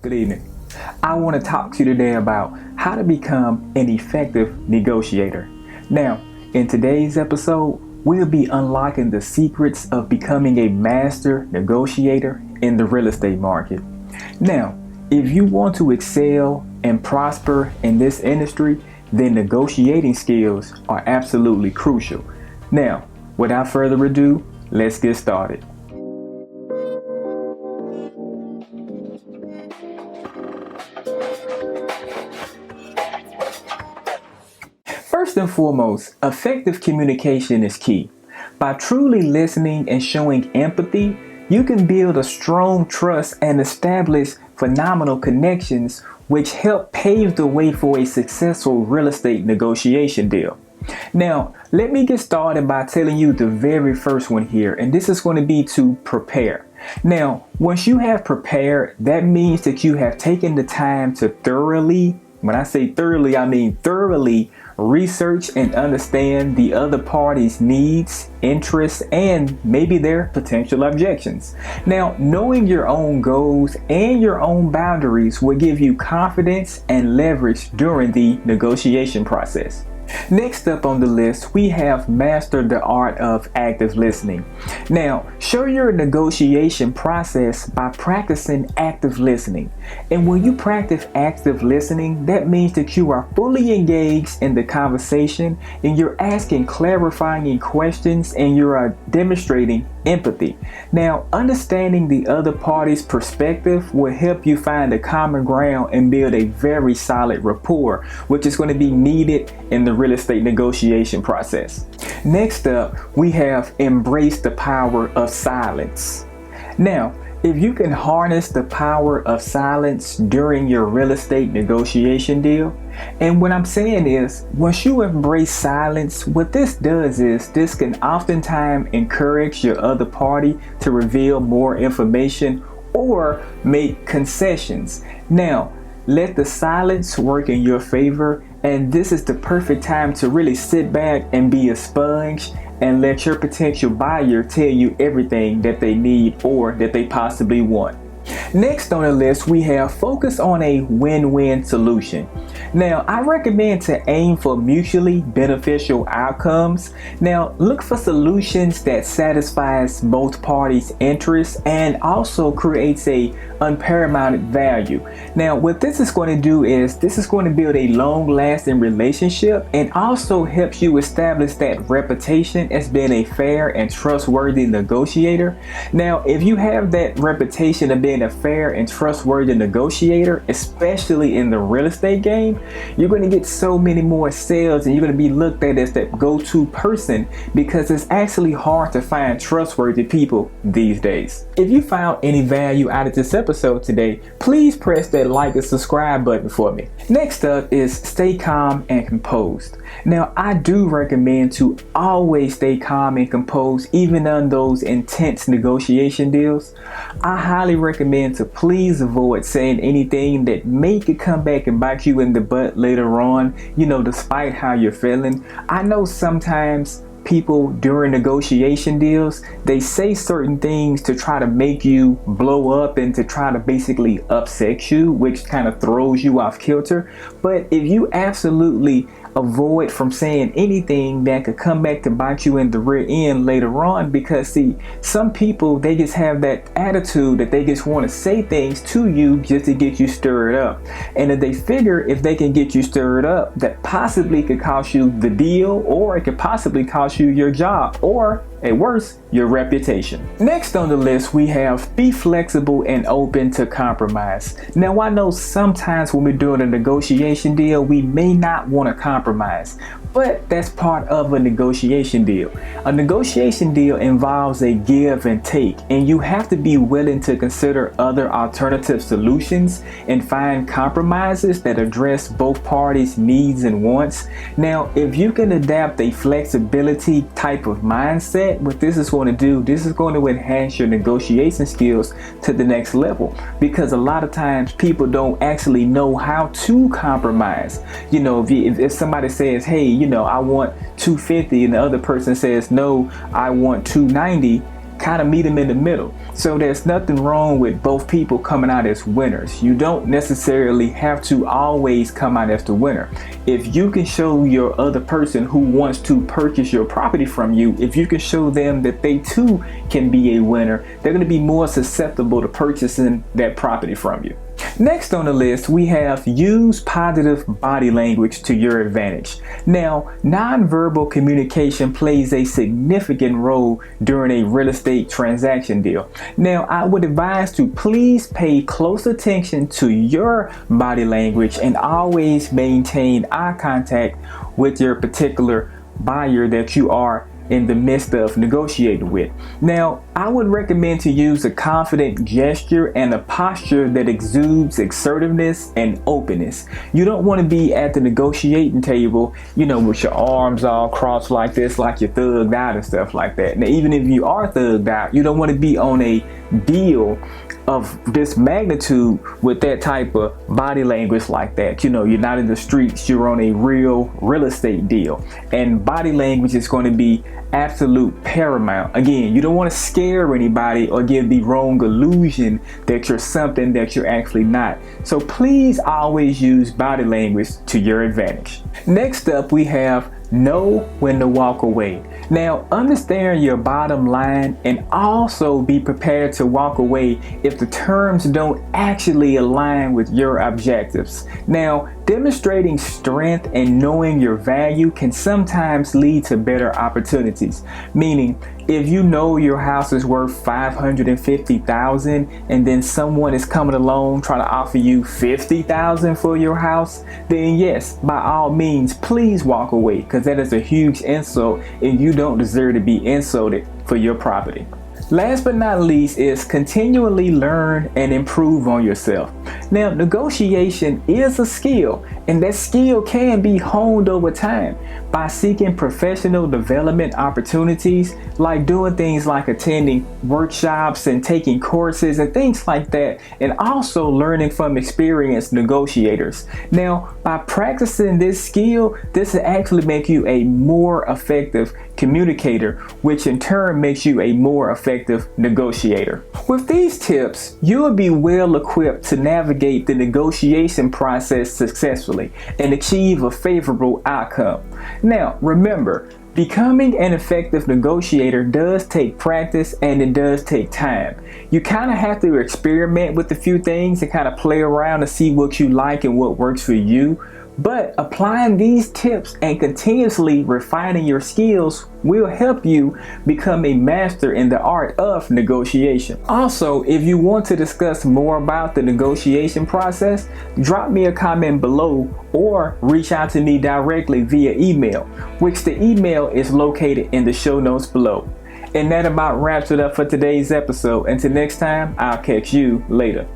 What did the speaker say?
Good evening. I want to talk to you today about how to become an effective negotiator. Now, in today's episode, we'll be unlocking the secrets of becoming a master negotiator in the real estate market. Now, if you want to excel and prosper in this industry, then negotiating skills are absolutely crucial. Now, without further ado, let's get started. First and foremost, effective communication is key. By truly listening and showing empathy, you can build a strong trust and establish phenomenal connections which help pave the way for a successful real estate negotiation deal. Now, let me get started by telling you the very first one here, and this is going to be to prepare. Now, once you have prepared, that means that you have taken the time to thoroughly, when I say thoroughly, I mean thoroughly research and understand the other party's needs, interests, and maybe their potential objections. Now, knowing your own goals and your own boundaries will give you confidence and leverage during the negotiation process. Next up on the list, we have mastered the art of active listening. Now, show your negotiation process by practicing active listening. And when you practice active listening, that means that you are fully engaged in the conversation and you're asking clarifying questions and you are demonstrating empathy. Now, understanding the other party's perspective will help you find a common ground and build a very solid rapport, which is going to be needed in the real estate negotiation process. Next up, we have embraced the power of silence. Now, if you can harness the power of silence during your real estate negotiation deal, and what I'm saying is, once you embrace silence, what this does is this can oftentimes encourage your other party to reveal more information or make concessions. Now, let the silence work in your favor, and this is the perfect time to really sit back and be a sponge and let your potential buyer tell you everything that they need or that they possibly want. Next on the list, we have focus on a win-win solution. Now, I recommend to aim for mutually beneficial outcomes. Now, look for solutions that satisfies both parties' interests and also creates a unparamount value. Now, what this is going to do is this is going to build a long-lasting relationship and also helps you establish that reputation as being a fair and trustworthy negotiator. Now, if you have that reputation of being a fair and trustworthy negotiator, especially in the real estate game, you're going to get so many more sales and you're going to be looked at as that go-to person because it's actually hard to find trustworthy people these days. If you found any value out of this episode today, please press that like and subscribe button for me. Next up is stay calm and composed. Now, I do recommend to always stay calm and composed even on those intense negotiation deals. I highly recommend to please avoid saying anything that may could come back and bite you in the butt later on, despite how you're feeling. I know sometimes people during negotiation deals, they say certain things to try to make you blow up and to try to basically upset you, which kind of throws you off kilter. But if you absolutely avoid from saying anything that could come back to bite you in the rear end later on, because see, some people, they just have that attitude that they just want to say things to you just to get you stirred up. And if they figure if they can get you stirred up, that possibly could cost you the deal, or it could possibly cost you your job, or at worst, your reputation. Next on the list, we have be flexible and open to compromise. Now, I know sometimes when we're doing a negotiation deal, we may not want to compromise, but that's part of a negotiation deal. A negotiation deal involves a give and take, and you have to be willing to consider other alternative solutions and find compromises that address both parties' needs and wants. Now, if you can adapt a flexibility type of mindset, what this is going to do, this is going to enhance your negotiation skills to the next level, because a lot of times people don't actually know how to compromise. If somebody says, hey, I want 250 and the other person says, no, I want 290, kind of meet them in the middle. So there's nothing wrong with both people coming out as winners. You don't necessarily have to always come out as the winner. If you can show your other person who wants to purchase your property from you, if you can show them that they too can be a winner, they're going to be more susceptible to purchasing that property from you. Next on the list, we have use positive body language to your advantage. Now, nonverbal communication plays a significant role during a real estate transaction deal. Now, I would advise to please pay close attention to your body language and always maintain eye contact with your particular buyer that you are in the midst of negotiating with. Now, I would recommend to use a confident gesture and a posture that exudes assertiveness and openness. You don't want to be at the negotiating table, with your arms all crossed like this, like you're thugged out and stuff like that. Now, even if you are thugged out, you don't want to be on a deal of this magnitude with that type of body language like that. You're not in the streets, you're on a real estate deal, and body language is going to be absolute paramount. Again, you don't want to scare anybody or give the wrong illusion that you're something that you're actually not. So please always use body language to your advantage. Next up, we have know when to walk away. Now, understand your bottom line and also be prepared to walk away if the terms don't actually align with your objectives. Now, demonstrating strength and knowing your value can sometimes lead to better opportunities. Meaning, if you know your house is worth $550,000 and then someone is coming along trying to offer you $50,000 for your house, then yes, by all means, please walk away, because that is a huge insult and you don't deserve to be insulted for your property. Last but not least is continually learn and improve on yourself. Now, negotiation is a skill, and that skill can be honed over time by seeking professional development opportunities, like doing things like attending workshops and taking courses and things like that, and also learning from experienced negotiators. Now, by practicing this skill, this will actually make you a more effective communicator, which in turn makes you a more effective negotiator. With these tips, you will be well equipped to navigate the negotiation process successfully and achieve a favorable outcome. Now, remember, becoming an effective negotiator does take practice and it does take time. You kind of have to experiment with a few things and kind of play around to see what you like and what works for you. But applying these tips and continuously refining your skills will help you become a master in the art of negotiation. Also, if you want to discuss more about the negotiation process, drop me a comment below or reach out to me directly via email, which the email is located in the show notes below. And that about wraps it up for today's episode. Until next time, I'll catch you later.